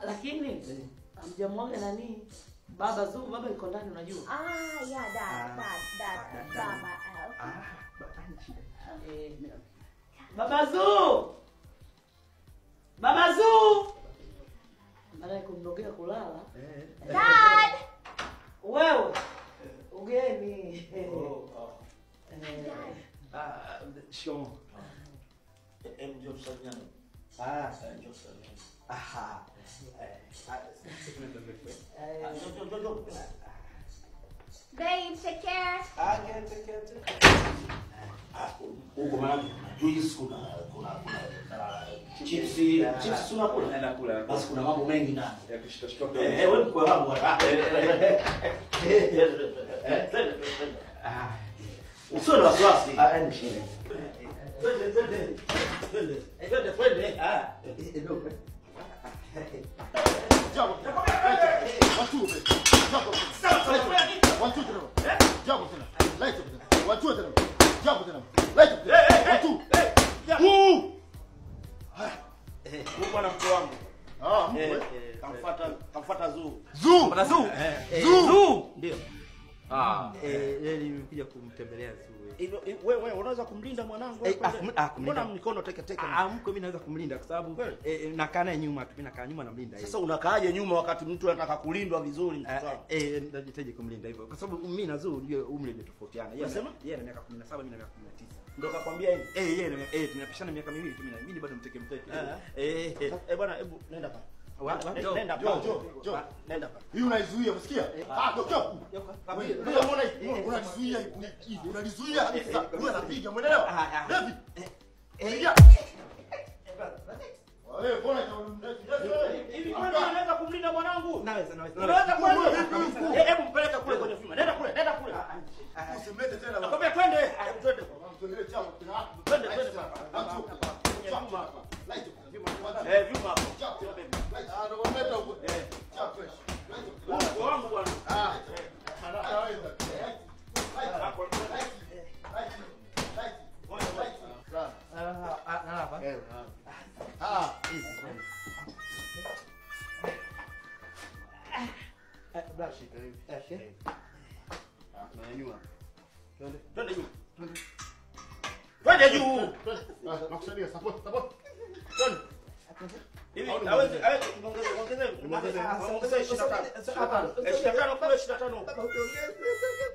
Lakini hamjamwaga nani? Baba Zuu, baba yuko ndani unajua. Yeah, dad. Mama. Baba Zuu. Baba Zuu. Baada ya kumnogea kulala. Dad. Wewe. Ugeni. Shom. Ndio msanyano. Ndio msanyano. Aha. Babe, take care. Take care. Huko maana juice kuna chips tunakula. Naenda kula. Basi kuna mambo mengi ndani. Ya kushika Wewe kwa wangu hapa. Usio na wasiwasi. Ni shida. Twende. Bwana mke wangu. Kamfuata Zuu. Zuu. Ndio. Nimekuja kumtembelea Zuu. Wewe unaweza kumlinda mwanangu mbona mikono teke? Mko mimi naweza kumlinda kwa sababu nakaa naye nyuma tu, mimi nakaa nyuma namlinda yeye. Sasa unakaaje nyuma wakati mtu anataka kulindwa vizuri mtoto wako? Najitaji kumlinda hivyo kwa sababu mimi na Zuu ndio umri umetofautiana. Yeye ana miaka 17, mimi na miaka 19. Ndio kakwambia hivi? Yeye tunapishana miaka miwili tu, mimi bado mteke. Bwana hebu nenda pa. Nenda pa. Hii unaizuia, unasikia? Dokta. Unanizuia kabisa. Wewe unapiga, umeelewa? David. Wewe mbona hivi kwani unaweza kumlinda mwanangu? Naweza. Unaweza kwani? Hebu mpeleke kule kwenye vyuma. Nenda kule. usimlete tena. Nakwambia twende. Twende. Tuendelee chama kina hapo. Twende hapa. Vyuma hapo. Ndio mleta huko. Chapa fresh. Wangu bwana. Anaweza. Twende juu. Nakusaidie support. Hivi hawezi ongeze 25. Hapana. 25 kule 25.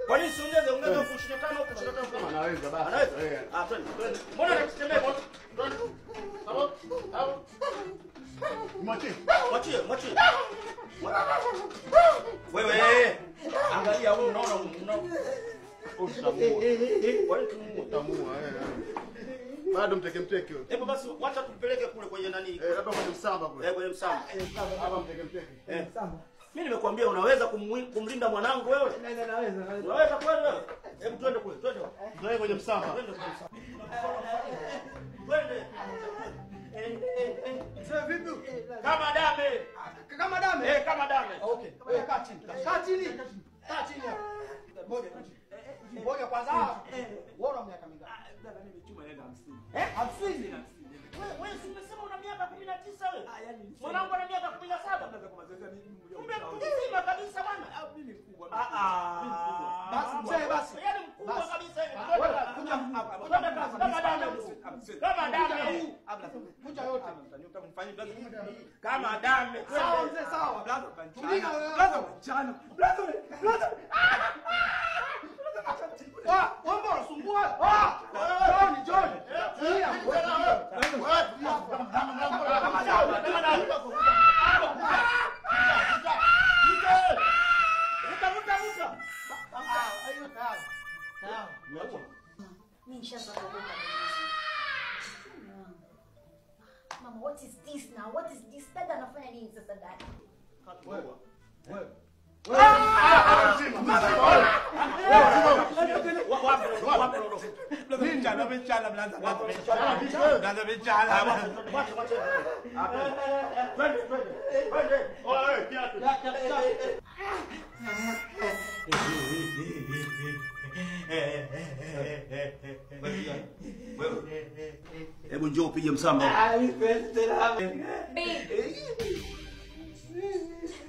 Kwa nini siongeze ongeze 25 huko 25 kama anaweza basi. Anaweza. Twende. Mbona unatembea bwana? Twende. Hapo. Mwachie. Wewe. Angalia huyu unaona utamua bado mteke wewe. Hebu basi wacha tupeleke kule kwenye nani? Labda kwenye msamba kule. Kwenye msamba. Hapa mteke. Msamba. Mimi nimekuambia unaweza kumlinda mwanangu wewe? Naweza. Unaweza kweli wewe? Hebu twende kule, twende. Ndio kwenye msamba. Twende kwenye msamba. Twende. Sasa vipi? Kama dame. Kama dame. Okay. Wewe kaa chini. Kaa chini hapo. Ngoja kwanza. Wewe miaka mingapi? Dada mimi chuma naenda 50. 50. Wewe umesema una miaka 19 wewe? Mwanangu ana miaka 17. Kumbe mzima kabisa bwana. Mimi mkubwa. Basi mzee basi. Yaani mkubwa kabisa hivi. Kuja hapa. Kama dame. Kuja yote. Kama dame. Sawa mzee sawa. Blazo mchana. Wamba unasumbua. John. Mama, what is this now? What is this? Dada anafanya nini sasa dada? Wewe. Hebu njoo upige msamba.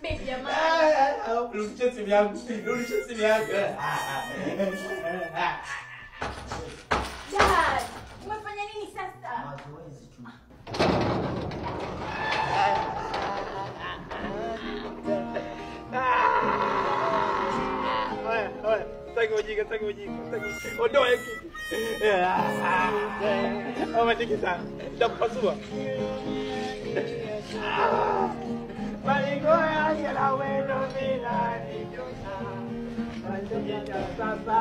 Babe, jamani. Rudisha simu yangu. Rudisha simu yangu. Dad, umefanya nini sasa? Mazoezi tu. Oya, sitaki ujinga. Ondoa hiki. Umetikisa. Nitakupasua. Malingo yake la wendo bila nijona. Malingo sasa.